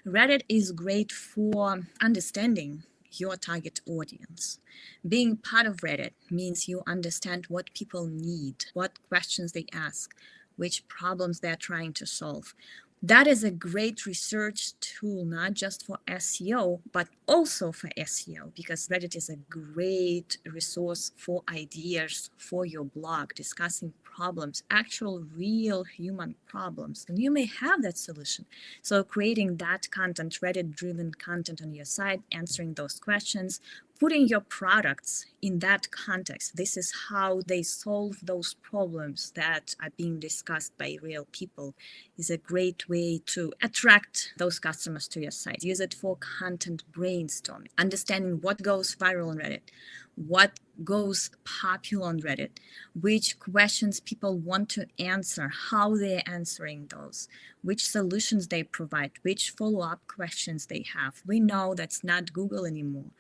Reddit is great for understanding your target audience. Being part of Reddit means you understand what people need, what questions they ask, which problems they're trying to solve. That is a great research tool, not just for SEO, but also for SEO, because Reddit is a great resource for ideas for your blog, discussing problems, actual real human problems. And you may have that solution. So creating that content, Reddit-driven content on your site, answering those questions, putting your products in that context. This is how they solve those problems that are being discussed by real people, is a great way to attract those customers to your site. Use it for content brainstorming, understanding what goes viral on Reddit, what goes popular on Reddit, which questions people want to answer, how they're answering those, which solutions they provide, which follow-up questions they have. We know that's not Google anymore.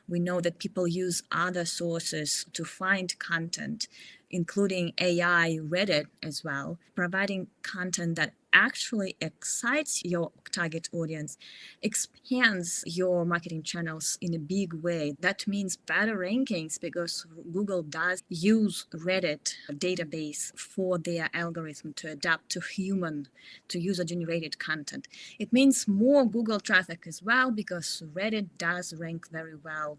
We know that people use other sources to find content, including AI, Reddit as well, providing content that actually excites your target audience, expands your marketing channels in a big way. That means better rankings, because Google does use Reddit database for their algorithm to adapt to user-generated content. It means more Google traffic as well, because Reddit does rank very well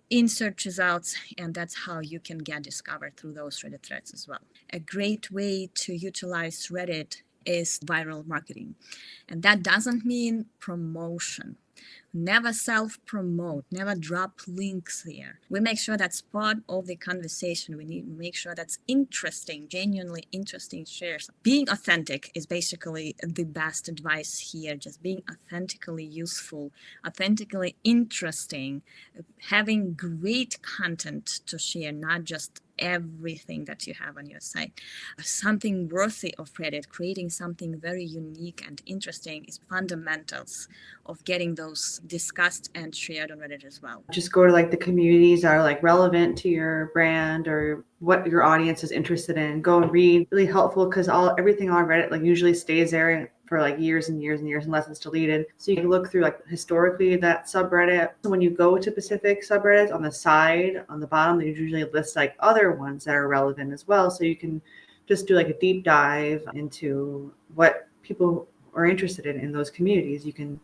in search results, and that's how you can get discovered through those Reddit threads as well. A great way to utilize Reddit is viral marketing. And that doesn't mean promotion. Never self-promote, never drop links there. We make sure that's part of the conversation. We need to make sure that's interesting, genuinely interesting shares. Being authentic is basically the best advice here, just being authentically useful, authentically interesting, having great content to share, not just everything that you have on your site. Something worthy of Reddit, creating something very unique and interesting is fundamentals of getting those discussed and shared on Reddit as well. Just go to like the communities that are like relevant to your brand or what your audience is interested in. Go and read. Really helpful, because everything on Reddit like usually stays there for like years and years and years unless it's deleted. So you can look through like historically that subreddit. So when you go to specific subreddits, on the side, on the bottom, they usually list like other ones that are relevant as well. So you can just do like a deep dive into what people are interested in those communities. You can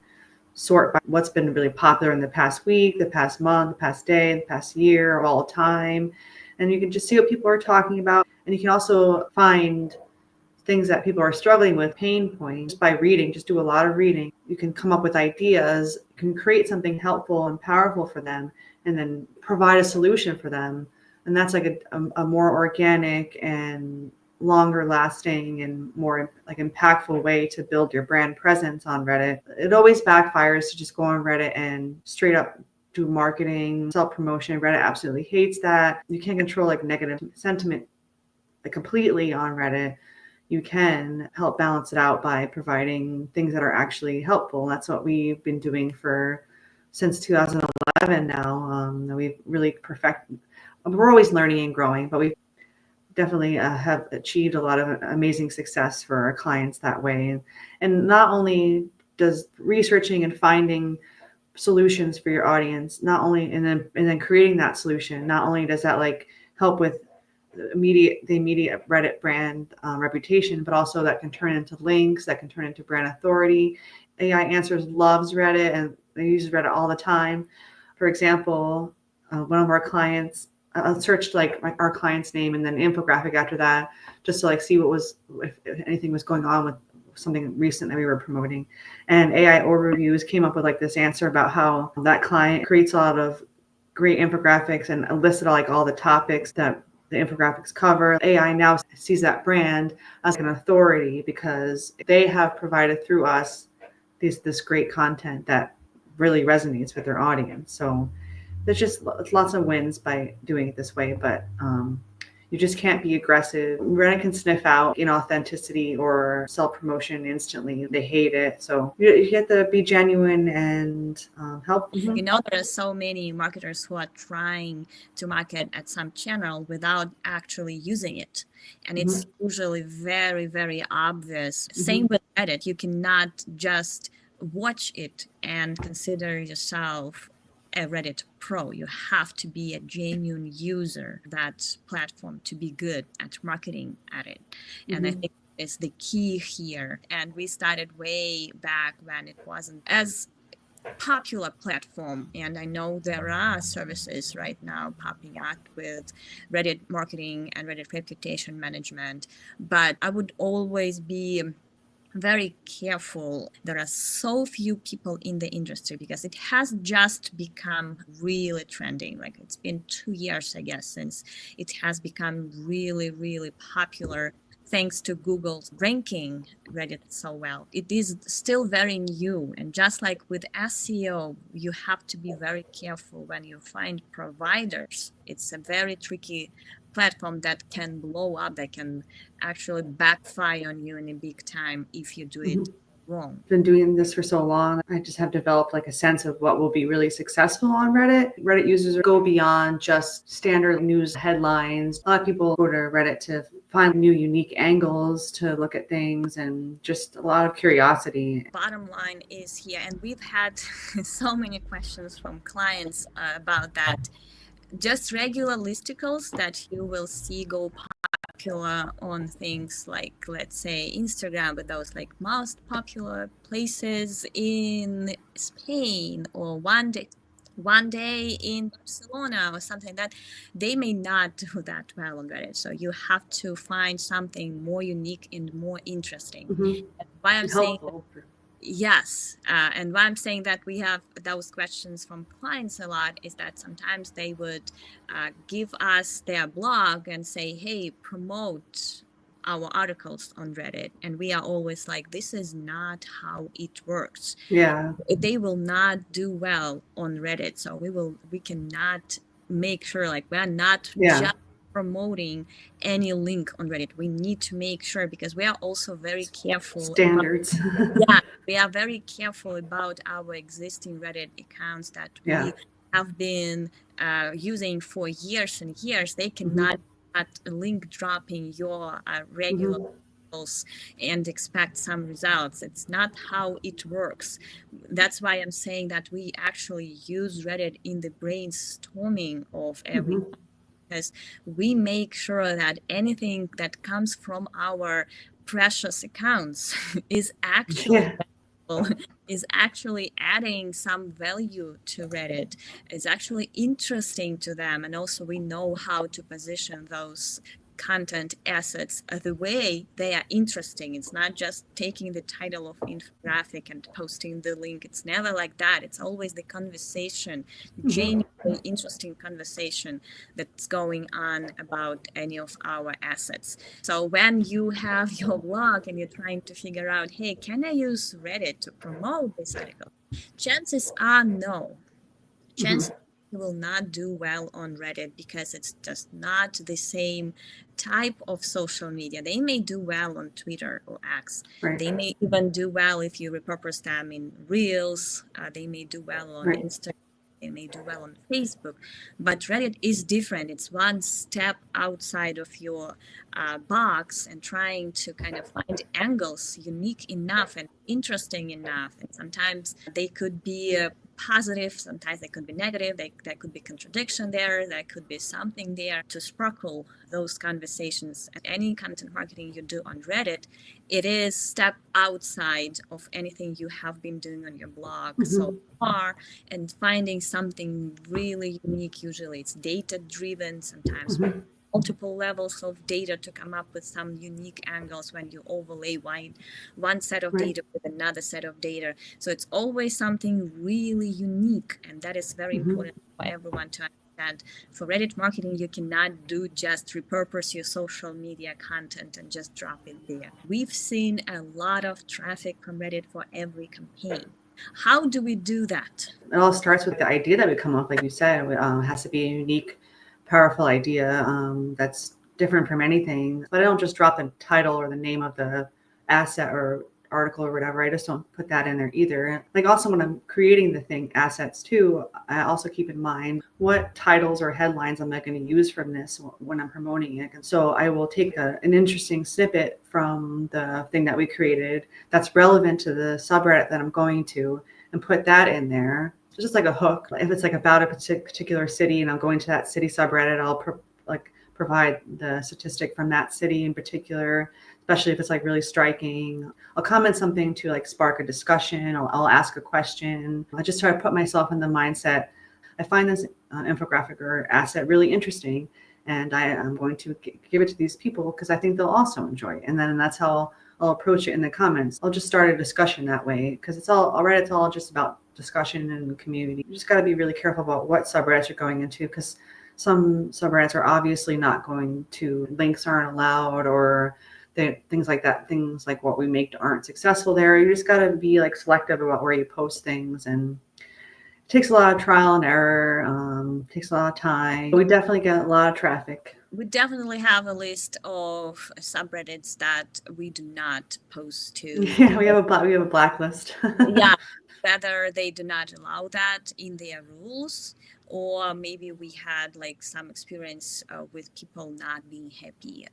sort by what's been really popular in the past week, the past month, the past day, the past year, of all time. And you can just see what people are talking about. And you can also find things that people are struggling with, pain points, by reading. Just do a lot of reading. You can come up with ideas, you can create something helpful and powerful for them, and then provide a solution for them. And that's like a more organic and longer lasting and more like impactful way to build your brand presence on Reddit. It always backfires to just go on Reddit and straight up do marketing, self-promotion. Reddit absolutely hates that. You can't control like negative sentiment like completely on Reddit. You can help balance it out by providing things that are actually helpful. And that's what we've been doing since 2011 now. We've really perfected. We're always learning and growing, but we definitely have achieved a lot of amazing success for our clients that way. And not only does researching and finding solutions for your audience, not only and then creating that solution, not only does that like help with the immediate Reddit brand reputation, but also that can turn into links, that can turn into brand authority. AI Answers loves Reddit, and they use Reddit all the time. For example, one of our clients searched like our client's name and then an infographic after that, just to like see if anything was going on with something recent that we were promoting. And AI Overviews came up with like this answer about how that client creates a lot of great infographics and listed like all the topics that the infographics cover. AI now sees that brand as an authority because they have provided through us this great content that really resonates with their audience. So there's just lots of wins by doing it this way, but you just can't be aggressive. Reddit can sniff out inauthenticity or self-promotion instantly. They hate it. So you have to be genuine and help. You know, there are so many marketers who are trying to market at some channel without actually using it. And it's usually very, very obvious. Same with Reddit. You cannot just watch it and consider yourself a Reddit pro. You have to be a genuine user of that platform to be good at marketing at it. And I think is the key here. And we started way back when it wasn't as popular platform, and I know there are services right now popping up with Reddit marketing and Reddit reputation management, but I would always be very careful. There are so few people in the industry because it has just become really trending. Like it's been 2 years, I guess, since it has become really, really popular thanks to Google's ranking Reddit so well. It is still very new. And just like with SEO, you have to be very careful when you find providers. It's a very tricky platform that can blow up, that can actually backfire on you in a big time if you do it wrong. Been doing this for so long, I just have developed like a sense of what will be really successful on Reddit. Reddit users go beyond just standard news headlines. A lot of people go to Reddit to find new unique angles to look at things and just a lot of curiosity. Bottom line is here, and we've had so many questions from clients about that. Just regular listicles that you will see go popular on things like, let's say, Instagram, but those like most popular places in Spain, or one day in Barcelona or something, that they may not do that well on Reddit. So you have to find something more unique and more interesting. That's why I'm saying yes. And why I'm saying that we have those questions from clients a lot is that sometimes they would give us their blog and say, hey, promote our articles on Reddit. And we are always like, this is not how it works. Yeah. They will not do well on Reddit. So we cannot make sure, like, we're not just promoting any link on Reddit. We need to make sure, because we are also very careful standards. We are very careful about our existing Reddit accounts that we have been using for years and years. They cannot link dropping your regular and expect some results. It's not how it works. That's why I'm saying that we actually use Reddit in the brainstorming of every because we make sure that anything that comes from our precious accounts is actually is actually adding some value to Reddit, is actually interesting to them. And also we know how to position those content assets the way they are interesting. It's not just taking the title of infographic and posting the link. It's never like that. It's always the conversation, genuinely interesting conversation that's going on about any of our assets. So when you have your blog and you're trying to figure out, hey, can I use Reddit to promote this article? Chances are no. Chances you will not do well on Reddit because it's just not the same type of social media. They may do well on Twitter or X. They may even do well if you repurpose them in Reels. They may do well on Instagram. They may do well on Facebook, but Reddit is different. It's one step outside of your box and trying to kind of find angles unique enough and interesting enough. And sometimes they could be positive, sometimes they could be negative, there could be contradiction there could be something there to sparkle those conversations. And any content marketing you do on Reddit, it is step outside of anything you have been doing on your blog so far, and finding something really unique. Usually it's data driven, sometimes multiple levels of data to come up with some unique angles when you overlay one set of data with another set of data. So it's always something really unique, and that is very important for everyone to understand. For Reddit marketing, you cannot do just repurpose your social media content and just drop it there. We've seen a lot of traffic from Reddit for every campaign. How do we do that? It all starts with the idea that we come up, like you said. It has to be a unique, powerful idea that's different from anything. But I don't just drop the title or the name of the asset or article or whatever, I just don't put that in there either. And like also when I'm creating the thing assets too, I also keep in mind what titles or headlines am I going to use from this when I'm promoting it. And so I will take an interesting snippet from the thing that we created that's relevant to the subreddit that I'm going to and put that in there. So just like a hook. If it's like about a particular city and I'm going to that city subreddit, I'll provide the statistic from that city in particular, especially if it's like really striking. I'll comment something to like spark a discussion. I'll ask a question. I just try to put myself in the mindset. I find this infographic or asset really interesting, and I am going to give it to these people because I think they'll also enjoy it. And then that's how I'll approach it in the comments. I'll just start a discussion that way because it's all just about discussion and community. You just got to be really careful about what subreddits you're going into because some subreddits are obviously not going to, links aren't allowed or things like that. Things like what we make aren't successful there. You just got to be like selective about where you post things, and it takes a lot of trial and error. Takes a lot of time. We definitely get a lot of traffic. We definitely have a list of subreddits that we do not post to. Yeah, we have a blacklist. Yeah, whether they do not allow that in their rules, or maybe we had like some experience with people not being happy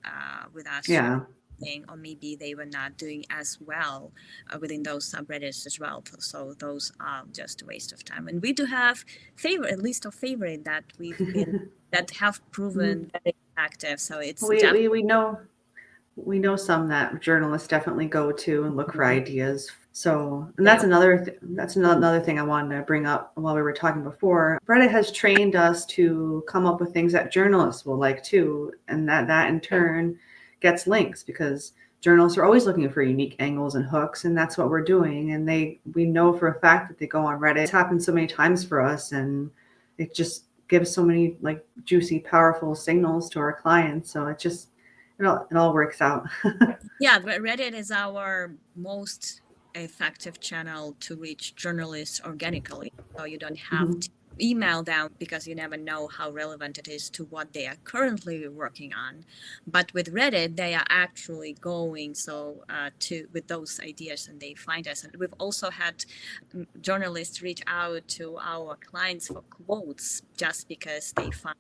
with us. Yeah. Thing, or maybe they were not doing as well within those subreddits as well. So those are just a waste of time. And we do have a list of favorite that we've been that have proven very effective. So it's we know some that journalists definitely go to and look for ideas. So, and that's another thing I wanted to bring up while we were talking before. Reddit has trained us to come up with things that journalists will like too, and that in turn gets links because journalists are always looking for unique angles and hooks, and that's what we're doing. And we know for a fact that they go on Reddit. It's happened so many times for us, and it just gives so many like juicy, powerful signals to our clients. So it all works out. Yeah, Reddit is our most effective channel to reach journalists organically. So you don't have to email them because you never know how relevant it is to what they are currently working on. But with Reddit, they are actually going with those ideas, and they find us. And we've also had journalists reach out to our clients for quotes just because they find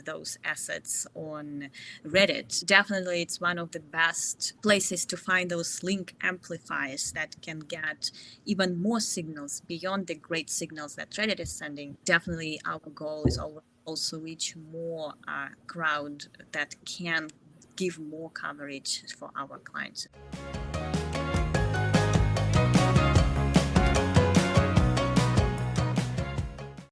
those assets on Reddit. Definitely, it's one of the best places to find those link amplifiers that can get even more signals beyond the great signals that Reddit is sending. Definitely, our goal is also reach more crowd that can give more coverage for our clients.